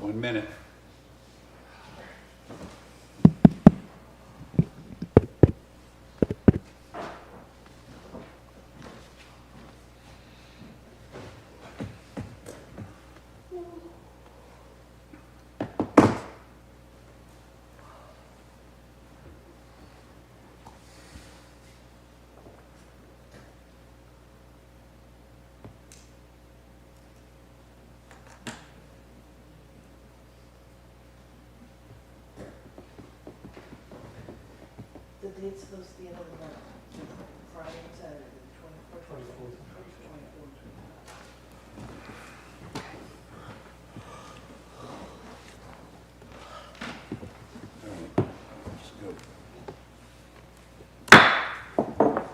1 minute. The date's supposed to be another month, Friday and Saturday, the 24th. 24th.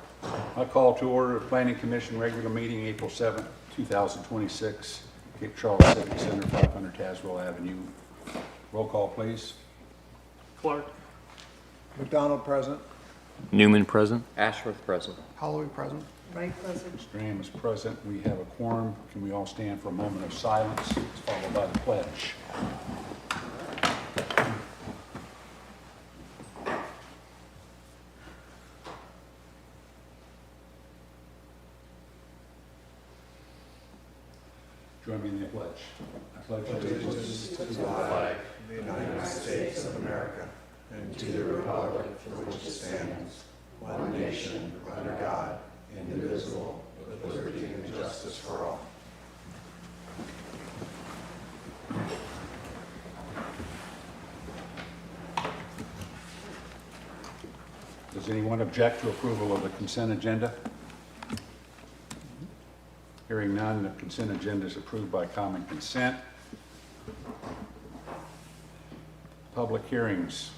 I call to order the Planning Commission regular meeting, April 7th, 2026, Cape Charles Civic Center, 500 Tazewell Avenue. Roll call, please. Clark. McDonald present. Newman present. Ashworth present. Holloway present. Right, Pleasant? Graham is present. We have a quorum. Can we all stand for a moment of silence? It's followed by the pledge. Join me in the pledge. I pledge allegiance To the flag of the United States of America and to the republic for which it stands, one nation, under God, indivisible, with liberty and justice for all. Does anyone object to approval of the consent agenda? Hearing none, the consent agenda is approved by common consent. Public hearings.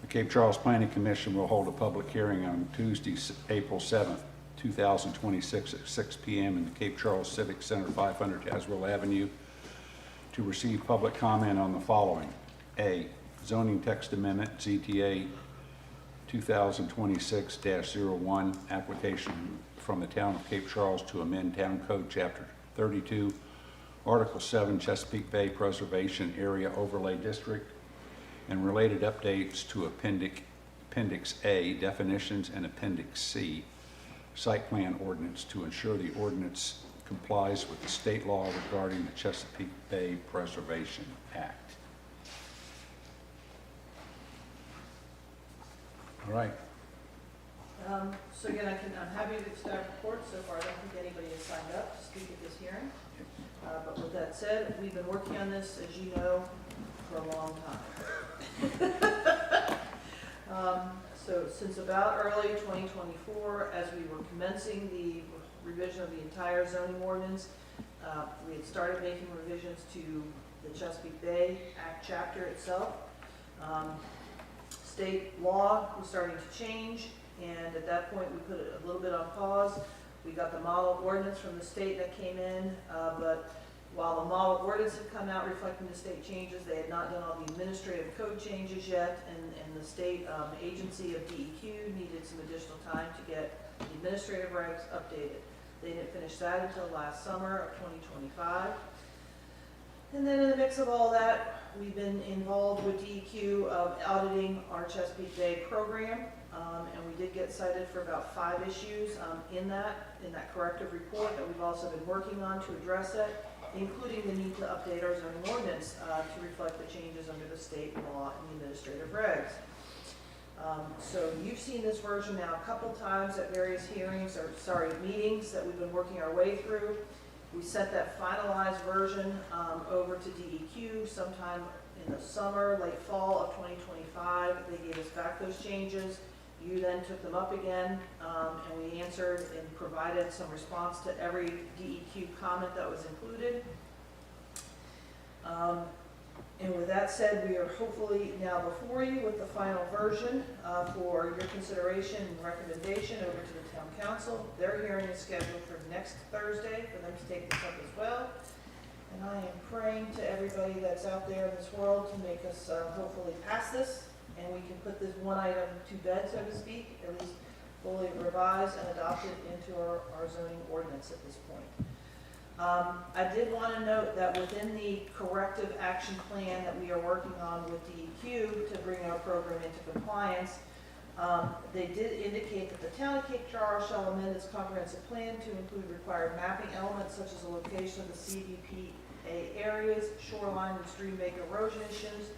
The Cape Charles Planning Commission will hold a public hearing on Tuesday, April 7th, 2026 at 6 p.m. in the Cape Charles Civic Center, 500 Tazewell Avenue, to receive public comment on the following. A, zoning text amendment, ZTA 2026-01, application from the town of Cape Charles to amend Town Code Chapter 32, Article 7, Chesapeake Bay Preservation Area Overlay District, and related updates to Appendix A, definitions, and Appendix C, site plan ordinance, to ensure the ordinance complies with the state law regarding the Chesapeake Bay Preservation Act. All right. So again, I'm happy with the staff report. So far, I don't think anybody has signed up to speak at this hearing. But with that said, we've been working on this, as you know, for a long time. So since about early 2024, as we were commencing the revision of the entire zoning ordinance, we had started making revisions to the Chesapeake Bay Act chapter itself. State law was starting to change, and at that point we put it a little bit on pause. We got the model ordinance from the state that came in, but while the model ordinance had come out reflecting the state changes, they had not done all the administrative code changes yet, and the state agency of DEQ needed some additional time to get the administrative regs updated. They didn't finish that until last summer of 2025. And then in the mix of all that, we've been involved with DEQ of auditing our Chesapeake Bay program, and we did get cited for about 5 issues in that corrective report that we've also been working on to address it, including the need to update our zoning ordinance to reflect the changes under the state law and the administrative regs. So you've seen this version now a couple times at various meetings that we've been working our way through. We sent that finalized version over to DEQ sometime in the summer, late fall of 2025. They gave us back those changes. You then took them up again, and we answered and provided some response to every DEQ comment that was included. And with that said, we are hopefully now before you with the final version for your consideration and recommendation over to the town council. Their hearing is scheduled for next Thursday for them to take this up as well. And I am praying to everybody that's out there in this world to make us hopefully pass this, and we can put this one item to bed, so to speak, at least fully revised and adopted into our zoning ordinance at this point. I did want to note that within the corrective action plan that we are working on with DEQ to bring our program into compliance, they did indicate that the town of Cape Charles shall amend its comprehensive plan to include required mapping elements such as the location of the CVPA areas, shoreline and stream bank erosion issues,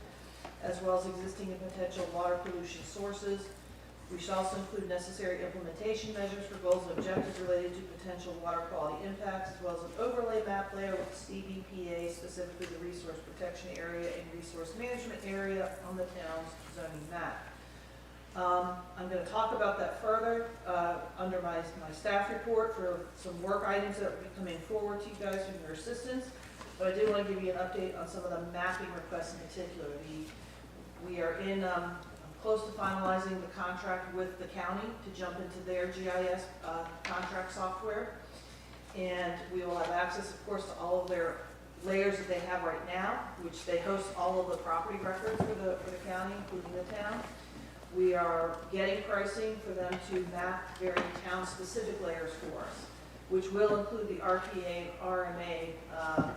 as well as existing and potential water pollution sources. We should also include necessary implementation measures for goals and objectives related to potential water quality impacts, as well as an overlay map layer with CVPA, specifically the resource protection area and resource management area on the town's zoning map. I'm going to talk about that further under my staff report for some work items that will be coming forward to you guys with your assistance. But I did want to give you an update on some of the mapping requests in particular. We are in close to finalizing the contract with the county to jump into their GIS contract software. And we will have access, of course, to all of their layers that they have right now, which they host all of the property records for the county, including the town. We are getting pricing for them to map very town-specific layers for us, which will include the RPA and RMA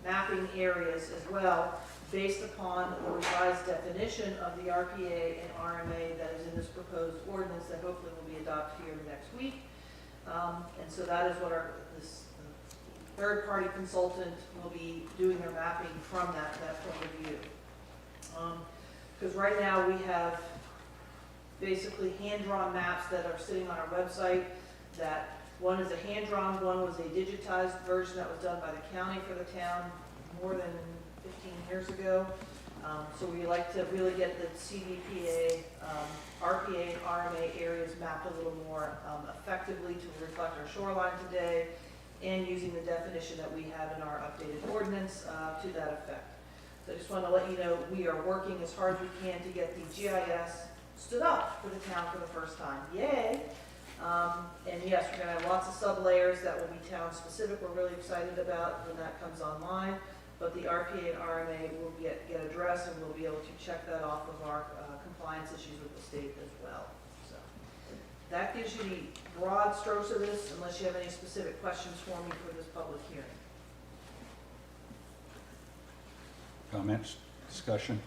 mapping areas as well, based upon the revised definition of the RPA and RMA that is in this proposed ordinance that hopefully will be adopted here next week. And so that is what this third-party consultant will be doing their mapping from that point of view. Because right now we have basically hand-drawn maps that are sitting on our website. That one is a hand-drawn, one was a digitized version that was done by the county for the town more than 15 years ago. So we like to really get the CVPA, RPA, and RMA areas mapped a little more effectively to reflect our shoreline today, and using the definition that we have in our updated ordinance to that effect. So I just want to let you know we are working as hard as we can to get the GIS stood up for the town for the first time. Yay! And yes, we're going to have lots of sub-layers that will be town-specific. We're really excited about when that comes online. But the RPA and RMA will get addressed, and we'll be able to check that off of our compliance issues with the state as well. So that gives you the broad strokes of this, unless you have any specific questions for me for this public hearing. Comments, discussion?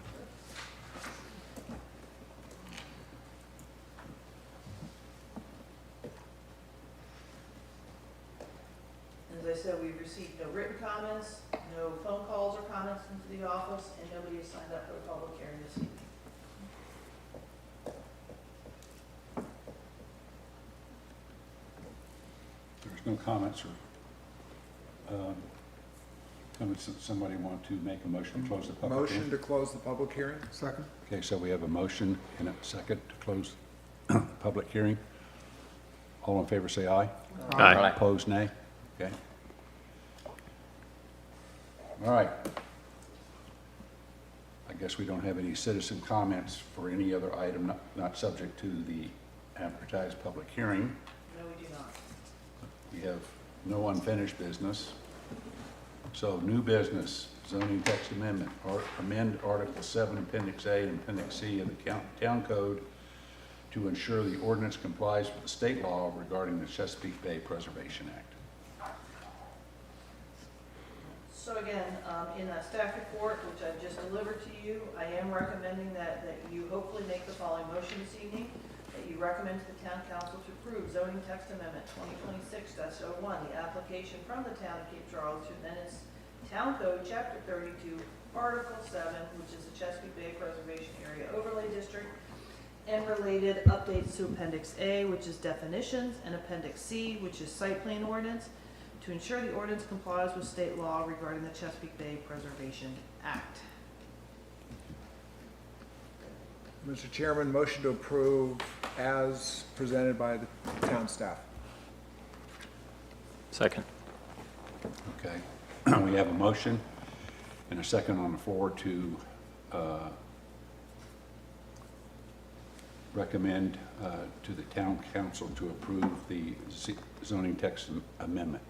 As I said, we've received no written comments, no phone calls or comments into the office, and nobody has signed up for a public hearing this evening. There's no comments or comments that somebody want to make a motion to close the public hearing? Motion to close the public hearing? Second. Okay, so we have a motion and a second to close the public hearing. All in favor say aye. Aye. Opposed, nay. Okay. All right. I guess we don't have any citizen comments for any other item not subject to the advertised public hearing. No, we do not. We have no unfinished business. So new business, zoning text amendment, amend Article 7, Appendix A and Appendix C of the Town Code to ensure the ordinance complies with the state law regarding the Chesapeake Bay Preservation Act. So again, in that staff report, which I've just delivered to you, I am recommending that you hopefully make the following motion this evening, that you recommend to the town council to approve zoning text amendment 2026-01, the application from the town of Cape Charles to amend its town code, chapter 32, article 7, which is the Chesapeake Bay Preservation Area Overlay District, and related updates to appendix A, which is definitions, and appendix C, which is site plan ordinance, to ensure the ordinance complies with state law regarding the Chesapeake Bay Preservation Act. Mr. Chairman, motion to approve as presented by the town staff. Second. Okay. We have a motion and a second on the floor to recommend to the town council to approve the zoning text amendment.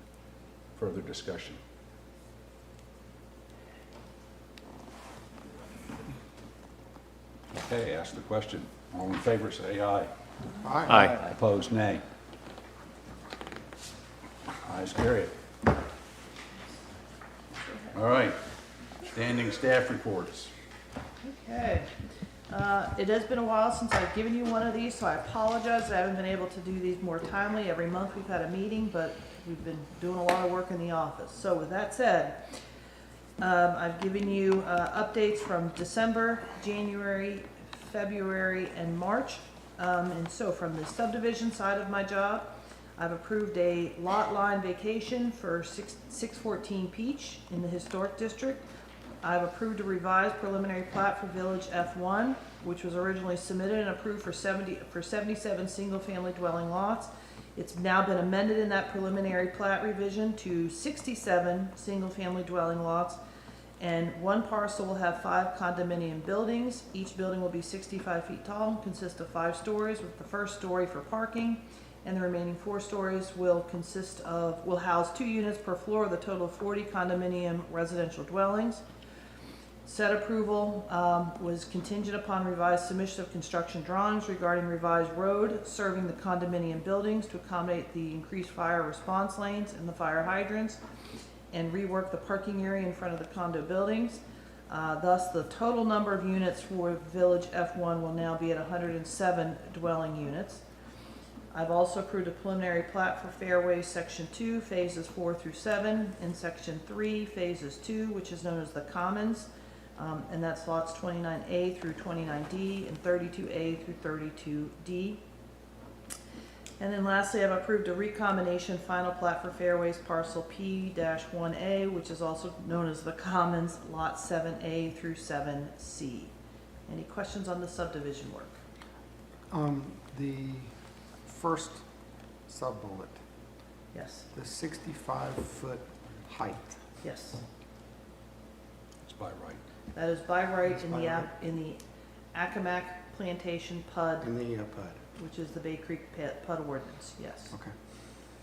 Further discussion? Okay, ask the question. All in favor say aye. Aye. Opposed, nay. Ayes, carry it. All right, standing staff reports. Okay. It has been a while since I've given you one of these, so I apologize that I haven't been able to do these more timely. Every month we've had a meeting, but we've been doing a lot of work in the office. So with that said, I've given you updates from December, January, February, and March. And so from the subdivision side of my job, I've approved a lot line vacation for 614 Peach in the Historic District. I've approved a revised preliminary plat for Village F1, which was originally submitted and approved for 77 single-family dwelling lots. It's now been amended in that preliminary plat revision to 67 single-family dwelling lots. And one parcel will have 5 condominium buildings. Each building will be 65 feet tall and consist of 5 stories, with the first story for parking, and the remaining 4 stories will house 2 units per floor, with a total of 40 condominium residential dwellings. Said approval was contingent upon revised submission of construction drawings regarding revised road serving the condominium buildings to accommodate the increased fire response lanes and the fire hydrants, and rework the parking area in front of the condo buildings. Thus, the total number of units for Village F1 will now be at 107 dwelling units. I've also approved a preliminary plat for Fairway Section 2, Phases 4 through 7, and Section 3, Phases 2, which is known as the Commons. And that's lots 29A through 29D and 32A through 32D. And then lastly, I've approved a recombination final plat for Fairways Parcel P-1A, which is also known as the Commons, Lot 7A through 7C. Any questions on the subdivision work? The first sub-bullet, Yes, the 65-foot height. yes. It's by right. That is by right That's in by the, right. in the Accomack Plantation PUD, In the PUD. which is the Bay Creek PUD ordinance, yes. Okay,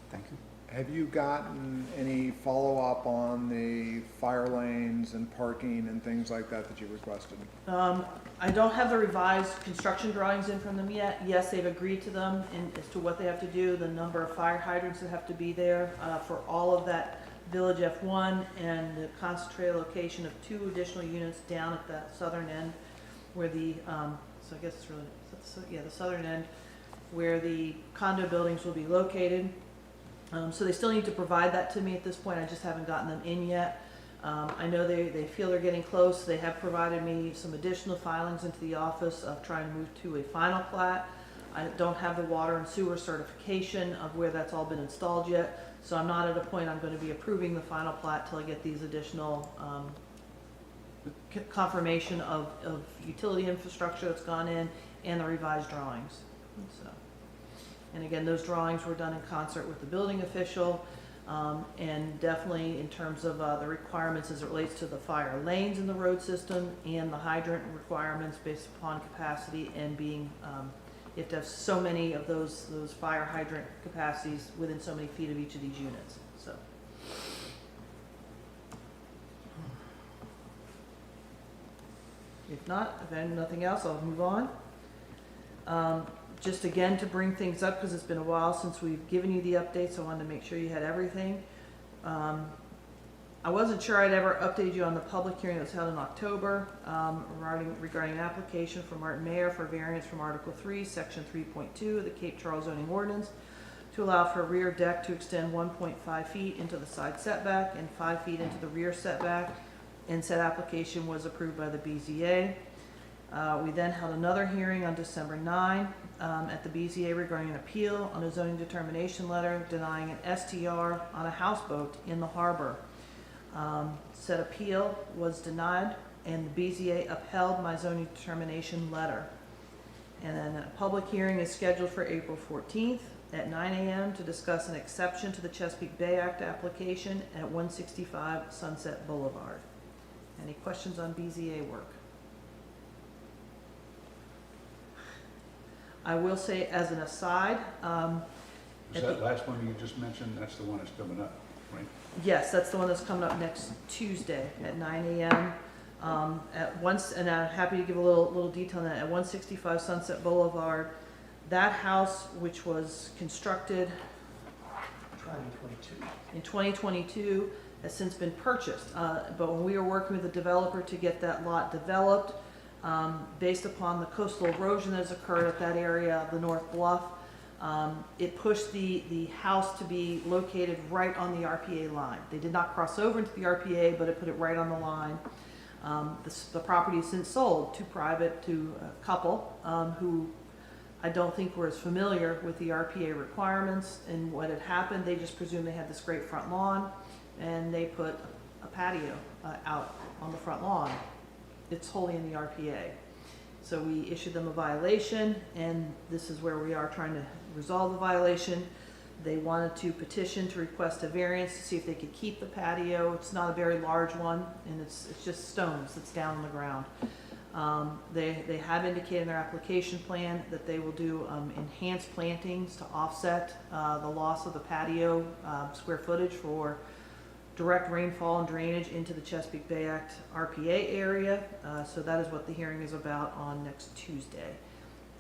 thank you. Have you gotten any follow-up on the fire lanes and parking and things like that that you requested? I don't have the revised construction drawings in from them yet. Yes, they've agreed to them as to what they have to do, the number of fire hydrants that have to be there for all of that Village F1, and the concentrated location of 2 additional units down at that southern end where the, so I guess it's really, the southern end where the condo buildings will be located. So they still need to provide that to me at this point. I just haven't gotten them in yet. I know they feel they're getting close. They have provided me some additional filings into the office of trying to move to a final plat. I don't have the water and sewer certification of where that's all been installed yet, so I'm not at a point I'm going to be approving the final plat till I get these additional confirmation of utility infrastructure that's gone in and the revised drawings. So, and again, those drawings were done in concert with the building official, and definitely in terms of the requirements as it relates to the fire lanes in the road system and the hydrant requirements based upon capacity and being, you have to have so many of those fire hydrant capacities within so many feet of each of these units, so. If not, if there's nothing else, I'll move on. Just again, to bring things up, because it's been a while since we've given you the updates, I wanted to make sure you had everything. I wasn't sure I'd ever updated you on the public hearing that was held in October regarding an application for Martin Mayer for variance from Article 3, Section 3.2 of the Cape Charles zoning ordinance to allow for a rear deck to extend 1.5 feet into the side setback and 5 feet into the rear setback, and said application was approved by the BZA. We then held another hearing on December 9 at the BZA regarding an appeal on a zoning determination letter denying an STR on a houseboat in the harbor. Said appeal was denied, and the BZA upheld my zoning determination letter. And then a public hearing is scheduled for April 14th at 9 a.m. to discuss an exception to the Chesapeake Bay Act application at 165 Sunset Boulevard. Any questions on BZA work? I will say as an aside, Is that last one you just mentioned, that's the one that's coming up, right? yes, that's the one that's coming up next Tuesday at 9 a.m. And I'm happy to give a little detail on that. At 165 Sunset Boulevard, That house, which was constructed in 2022, has since been purchased. But when we were working with the developer to get that lot developed, based upon the coastal erosion that has occurred at that area of the North Bluff, it pushed the house to be located right on the RPA line. They did not cross over into the RPA, but it put it right on the line. The property is since sold to a couple who I don't think were as familiar with the RPA requirements and what had happened. They just presumed they had this great front lawn, and they put a patio out on the front lawn. It's wholly in the RPA. So we issued them a violation, and this is where we are trying to resolve the violation. They wanted to petition to request a variance to see if they could keep the patio. It's not a very large one, and it's just stones that's down on the ground. They have indicated in their application plan that they will do enhanced plantings to offset the loss of the patio square footage for direct rainfall and drainage into the Chesapeake Bay Act RPA area. So that is what the hearing is about on next Tuesday.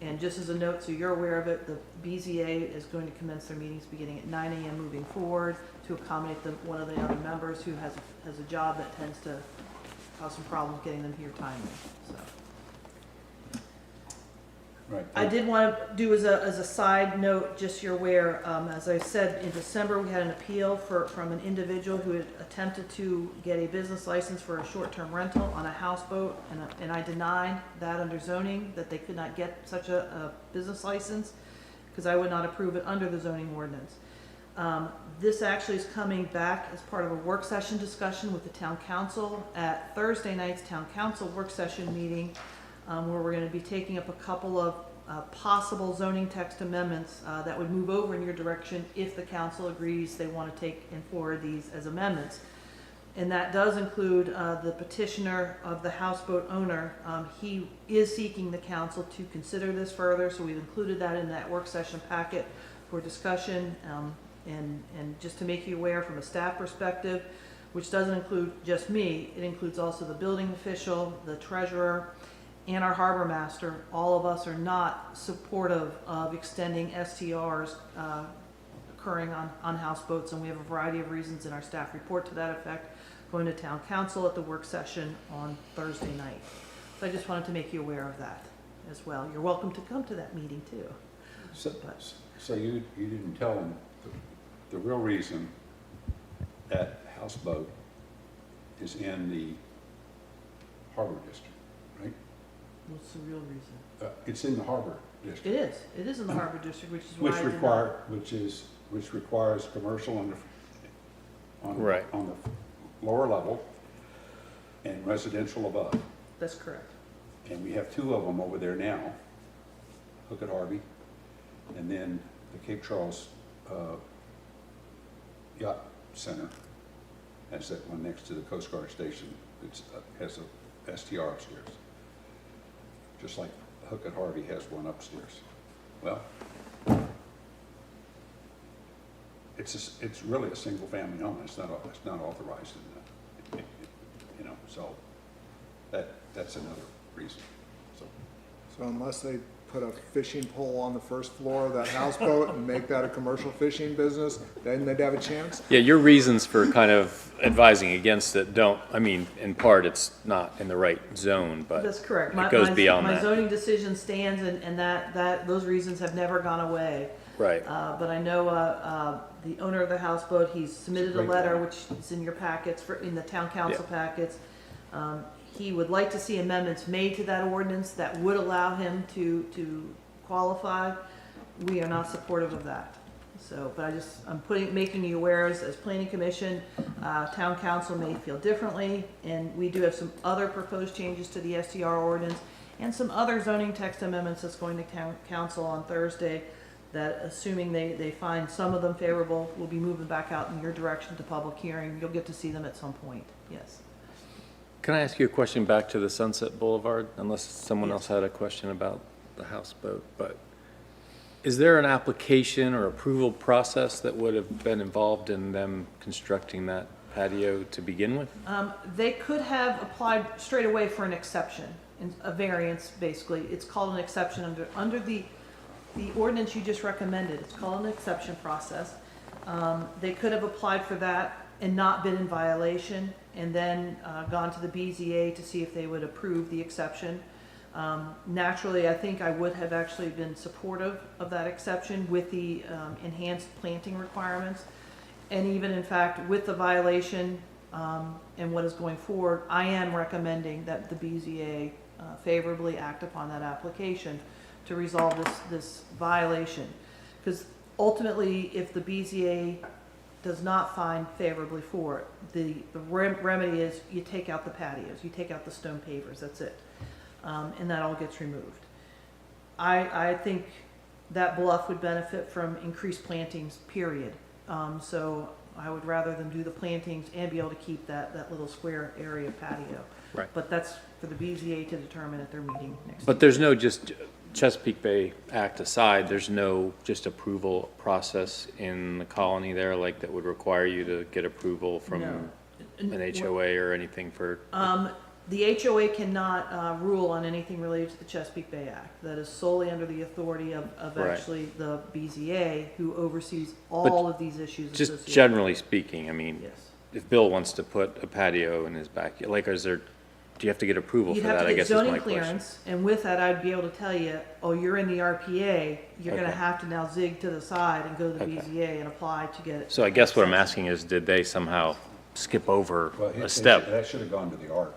And just as a note, so you're aware of it, the BZA is going to commence their meetings beginning at 9 a.m. moving forward to accommodate one of the other members who has a job that tends to cause some problems getting them here timely. So Right. I did want to do as a side note, just so you're aware, as I said, in December, we had an appeal from an individual who had attempted to get a business license for a short-term rental on a houseboat, and I denied that under zoning, that they could not get such a business license, because I would not approve it under the zoning ordinance. This actually is coming back as part of a work session discussion with the town council at Thursday night's town council work session meeting, where we're going to be taking up a couple of possible zoning text amendments that would move over in your direction if the council agrees they want to take and forward these as amendments. And that does include the petitioner of the houseboat owner. He is seeking the council to consider this further, so we've included that in that work session packet for discussion. And just to make you aware from a staff perspective, which doesn't include just me, it includes also the building official, the treasurer, and our harbor master. All of us are not supportive of extending STRs occurring on houseboats, and we have a variety of reasons in our staff report to that effect, going to town council at the work session on Thursday night. So I just wanted to make you aware of that as well. You're welcome to come to that meeting too. So you didn't tell them the real reason that houseboat is in the harbor district, right? What's the real reason? It's in the harbor district. It is in the harbor district, which is why I did not. Which requires commercial Right. on the lower level and residential above. That's correct. And we have two of them over there now, Hook at Harvey, and then the Cape Charles Yacht Center has that one next to the Coast Guard station. It has a STR upstairs, just like Hook at Harvey has one upstairs. Well, it's really a single family home. It's not authorized in the, so that's another reason. So unless they put a fishing pole on the first floor of that houseboat and make that a commercial fishing business, then they'd have a chance? Yeah, your reasons for kind of advising against it in part, it's not in the right zone, but That's correct. it goes beyond My that. zoning decision stands, and those reasons have never gone away. Right. But I know the owner of the houseboat, he's submitted a Great letter, guy. which is in your packets, in the town council packets. He would like to see amendments made to that ordinance that would allow him to qualify. We are not supportive of that. So, but I'm making you aware as planning commission, town council may feel differently, and we do have some other proposed changes to the STR ordinance and some other zoning text amendments that's going to town council on Thursday that, assuming they find some of them favorable, will be moving back out in your direction to public hearing. You'll get to see them at some point, yes. Can I ask you a question back to the Sunset Boulevard, unless someone Yes. else had a question about the houseboat? But is there an application or approval process that would have been involved in them constructing that patio to begin with? They could have applied straight away for an exception, a variance, basically. It's called an exception under the the ordinance you just recommended, it's called an exception process. They could have applied for that and not been in violation, and then gone to the BZA to see if they would approve the exception. Naturally, I think I would have actually been supportive of that exception with the enhanced planting requirements. And even in fact, with the violation and what is going forward, I am recommending that the BZA favorably act upon that application to resolve this violation. Because ultimately, if the BZA does not find favorably for it, the remedy is you take out the patios, you take out the stone pavers, that's it. And that all gets removed. I think that bluff would benefit from increased plantings, period. So I would rather them do the plantings and be able to keep that little square area patio. Right. But that's for the BZA to determine at their meeting next week. But there's no just Chesapeake Bay Act aside, there's no just approval process in the colony there, like that would require you to get approval from No. an HOA or anything for, The HOA cannot rule on anything related to the Chesapeake Bay Act. That is solely under the authority of Right. actually the BZA, who oversees all of these issues just associated. generally speaking, I mean, Yes. if Bill wants to put a patio in his back, like, is there, do you have to get approval You'd for have that, to I get guess is my zoning question. clearance, and with that, I'd be able to tell you, oh, you're in the RPA, you're gonna Okay. have to now zig to the side and go to the Okay. BZA and apply to get it. So I guess what I'm asking is, did they somehow skip over Well, a step? That should have gone to the ARC.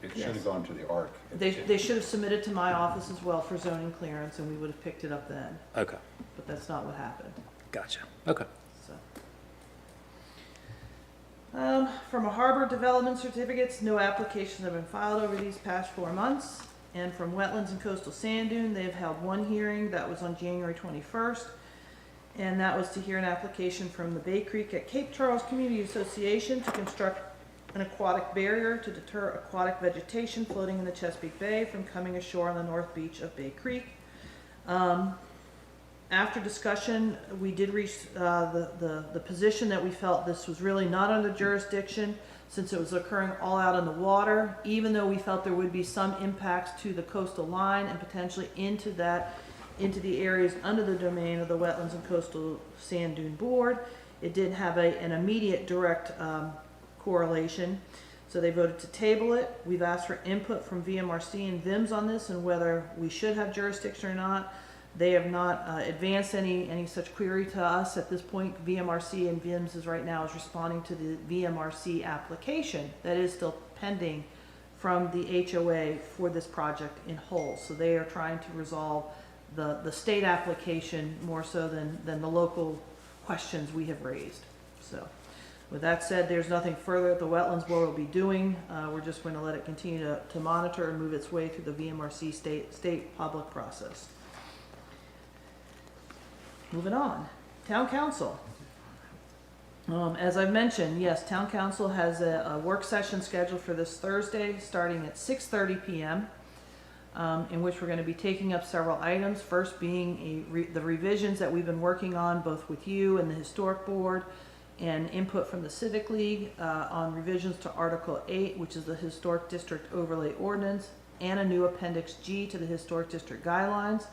It should have gone to the ARC. They should have submitted to my office as well for zoning clearance, and we would have picked it up then, Okay, but that's not what happened, gotcha, okay. so. From a harbor development certificates, no applications have been filed over these past 4 months. And from Wetlands and Coastal Sand Dune, they've held one hearing, that was on January 21st. And that was to hear an application from the Bay Creek at Cape Charles Community Association to construct an aquatic barrier to deter aquatic vegetation floating in the Chesapeake Bay from coming ashore on the north beach of Bay Creek. After discussion, we did reach the position that we felt this was really not under jurisdiction, since it was occurring all out in the water, even though we felt there would be some impacts to the coastal line and potentially into the areas under the domain of the Wetlands and Coastal Sand Dune Board. It did have an immediate direct correlation, so they voted to table it. We've asked for input from VMRC and VIMS on this and whether we should have jurisdiction or not. They have not advanced any such query to us at this point. VMRC and VIMS is right now is responding to the VMRC application that is still pending from the HOA for this project in whole. So they are trying to resolve the state application more so than the local questions we have raised. So with that said, there's nothing further that the Wetlands Board will be doing. We're just going to let it continue to monitor and move its way through the VMRC state public process. Moving on, Town Council. As I've mentioned, yes, Town Council has a work session scheduled for this Thursday, starting at 6:30 p.m., in which we're going to be taking up several items. First being the revisions that we've been working on, both with you and the Historic Board, and input from the Civic League on revisions to Article 8, which is the Historic District Overlay Ordinance, and a new Appendix G to the Historic District Guidelines.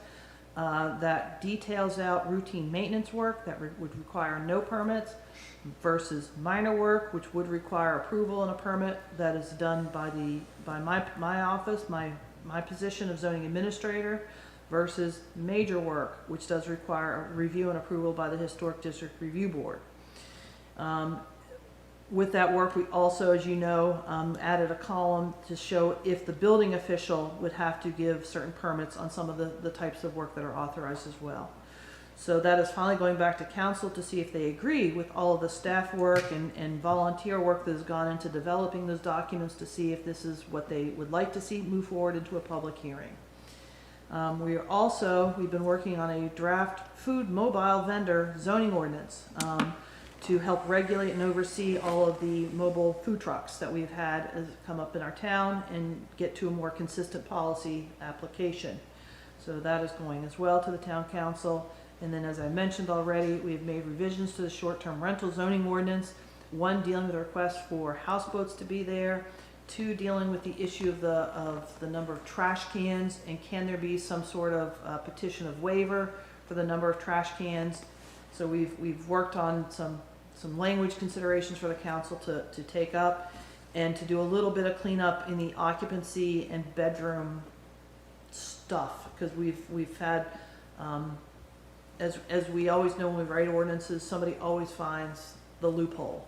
That details out routine maintenance work that would require no permits versus minor work, which would require approval and a permit that is done by my office, my position of zoning administrator, versus major work, which does require a review and approval by the Historic District Review Board. With that work, we also, as you know, added a column to show if the building official would have to give certain permits on some of the types of work that are authorized as well. So that is finally going back to council to see if they agree with all of the staff work and volunteer work that has gone into developing those documents, to see if this is what they would like to see move forward into a public hearing. We've been working on a draft food mobile vendor zoning ordinance to help regulate and oversee all of the mobile food trucks that we've had as come up in our town and get to a more consistent policy application. So that is going as well to the town council. And then, as I mentioned already, we've made revisions to the short-term rental zoning ordinance, one dealing with a request for houseboats to be there, two, dealing with the issue of the number of trash cans, and can there be some sort of petition of waiver for the number of trash cans? So we've worked on some language considerations for the council to take up, and to do a little bit of cleanup in the occupancy and bedroom stuff, because we've had, as we always know when we write ordinances, somebody always finds the loophole.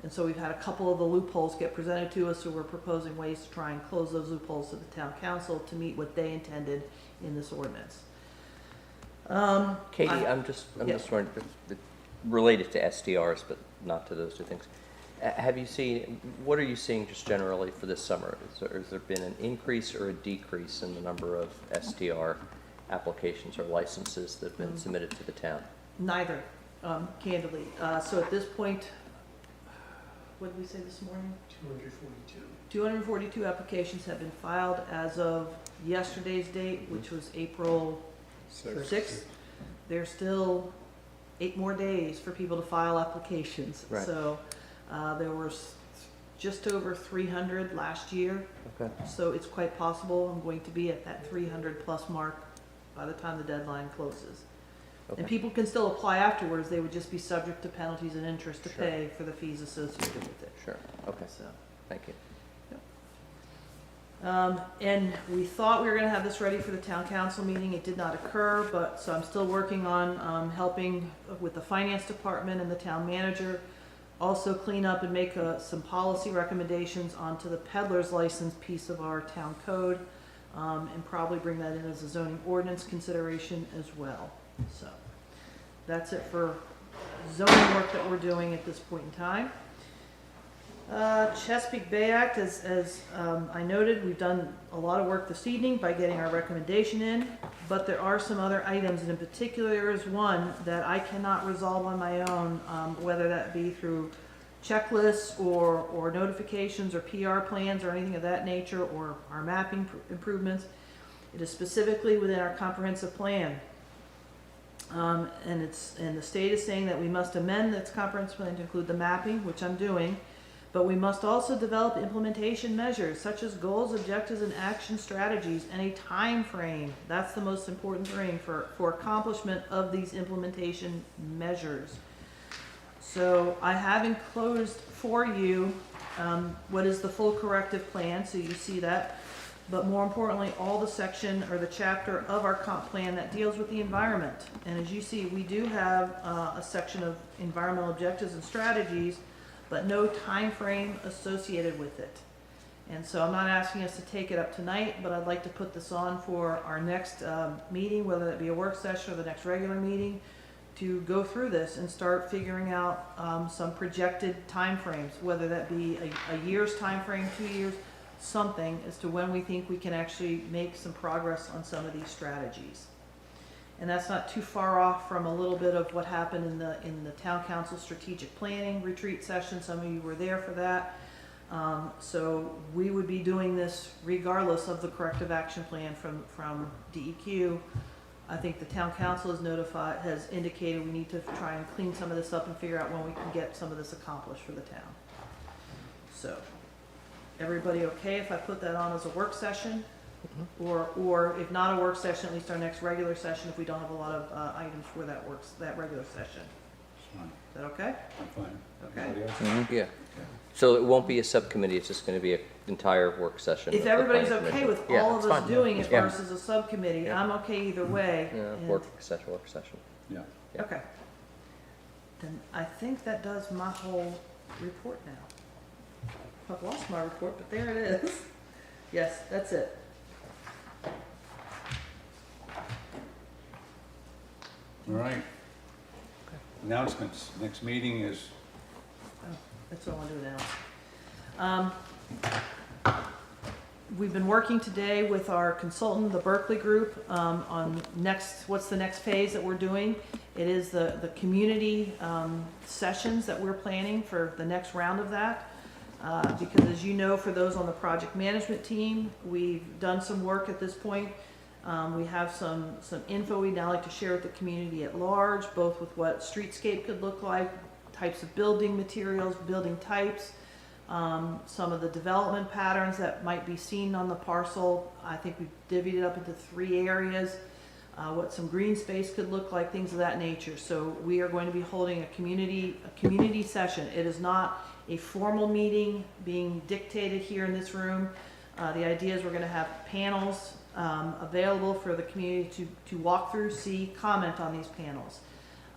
And so we've had a couple of the loopholes get presented to us, so we're proposing ways to try and close those loopholes to the town council to meet what they intended in this ordinance. Katie, I- I'm just yeah. wondering, related to STRs, but not to those two things. What are you seeing just generally for this summer? Has there been an increase or a decrease in the number of STR applications or licenses that have been submitted to the town? Neither, candidly. So at this point, what did we say this morning? 242. 242 applications have been filed as of yesterday's date, which was April 6th. There's still 8 more days for people to file applications. Right. So there were just over 300 last year. Okay. So it's quite possible I'm going to be at that 300 plus mark by the time the deadline closes. Okay. And people can still apply afterwards. They would just be subject to penalties and interest to Sure. pay for the fees associated with it. Sure, okay, So. thank you. And we thought we were gonna have this ready for the town council meeting. It did not occur, but, so I'm still working on, helping with the finance department and the town manager. Also clean up and make, some policy recommendations onto the peddler's license piece of our town code. And probably bring that in as a zoning ordinance consideration as well. So, that's it for zoning work that we're doing at this point in time. Chesapeake Bay Act, as I noted, we've done a lot of work this evening by getting our recommendation in, but there are some other items, and in particular, there is one that I cannot resolve on my own, whether that be through checklists or notifications or PR plans or anything of that nature, or our mapping improvements. It is specifically within our comprehensive plan. And the state is saying that we must amend its comprehensive plan to include the mapping, which I'm doing. But we must also develop implementation measures such as goals, objectives, and action strategies, and a time frame. That's the most important thing for accomplishment of these implementation measures. So I have enclosed for you what is the full corrective plan, so you see that. But more importantly, all the section or the chapter of our comp plan that deals with the environment. And as you see, we do have a section of environmental objectives and strategies, but no time frame associated with it. And so I'm not asking us to take it up tonight, but I'd like to put this on for our next meeting, whether it be a work session or the next regular meeting, to go through this and start figuring out some projected timeframes, whether that be a year's time frame, 2 years, something as to when we think we can actually make some progress on some of these strategies. And that's not too far off from a little bit of what happened in the town council strategic planning retreat session. Some of you were there for that. So we would be doing this regardless of the corrective action plan from DEQ. I think the town council has indicated we need to try and clean some of this up and figure out when we can get some of this accomplished for the town. So, everybody okay if I put that on as a work session? Or if not a work session, at least our next regular session, if we don't have a lot of items for that regular session. It's fine. Is that okay? I'm fine. Okay. Everybody else? Yeah, so it won't be a subcommittee, it's just gonna be an entire work session. If of the everybody's planning okay commission. with Yeah, all of it's us fine. doing it Yeah. versus a subcommittee, Yeah. I'm okay either way. Yeah, And- work session. Yeah. Yeah. Okay. Then I think that does my whole report now. I've lost my report, but there it is. Yes, that's it. All right. Announcements. Next meeting is, That's what I want to do now. We've been working today with our consultant, the Berkeley Group, on what's the next phase that we're doing. It is the community sessions that we're planning for the next round of that. Because as you know, for those on the project management team, we've done some work at this point. We have some info we'd now like to share with the community at large, both with what streetscape could look like, types of building materials, building types, some of the development patterns that might be seen on the parcel. I think we've divvied it up into 3 areas, what some green space could look like, things of that nature. So we are going to be holding a community session. It is not a formal meeting being dictated here in this room. The idea is we're going to have panels available for the community to walk through, see, comment on these panels.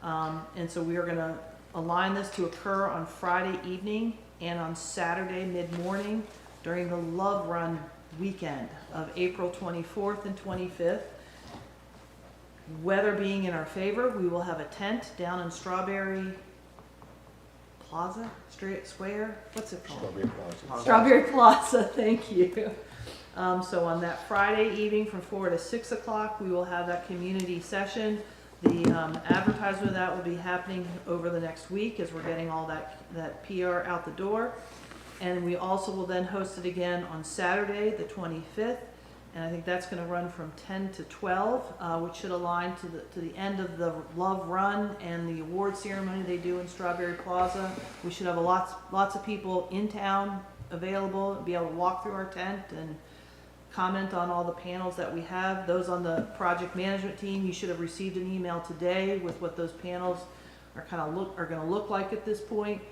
And so we are going to align this to occur on Friday evening and on Saturday mid-morning during the Love Run weekend of April 24th and 25th. Weather being in our favor, we will have a tent down in Strawberry Plaza, Square, what's it called? Strawberry Plaza. Strawberry Plaza, thank you. So on that Friday evening from 4 to 6 o'clock, we will have that community session. The advertisement of that will be happening over the next week as we're getting all that PR out the door. And we also will then host it again on Saturday, the 25th. And I think that's going to run from 10 to 12, which should align to the end of the Love Run and the award ceremony they do in Strawberry Plaza. We should have lots of people in town available, be able to walk through our tent and comment on all the panels that we have. Those on the project management team, you should have received an email today with what those panels are going to look like at this point.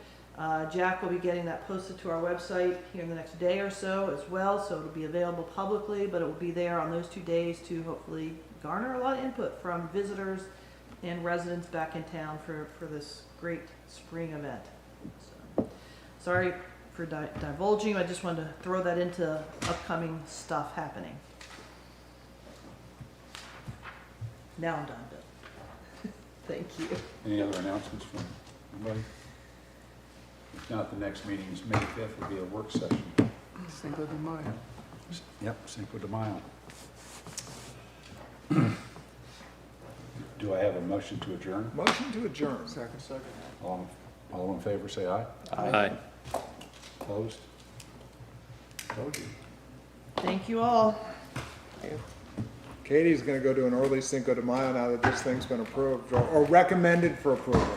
Jack will be getting that posted to our website here in the next day or so as well, so it'll be available publicly, but it will be there on those 2 days to hopefully garner a lot of input from visitors and residents back in town for this great spring event. So, sorry for divulging, I just wanted to throw that into upcoming stuff happening. Now I'm done, Bill. Thank you. Any other announcements from anybody? If not, the next meeting is May 5th, will be a work session. Cinco de Mayo. Yep, Cinco de Mayo. Do I have a motion to adjourn? Motion to adjourn. Second. All in favor, say aye. Aye. Opposed? Voted. Thank you all. Katie's gonna go to an early Cinco de Mayo now that this thing's been approved, or recommended for approval.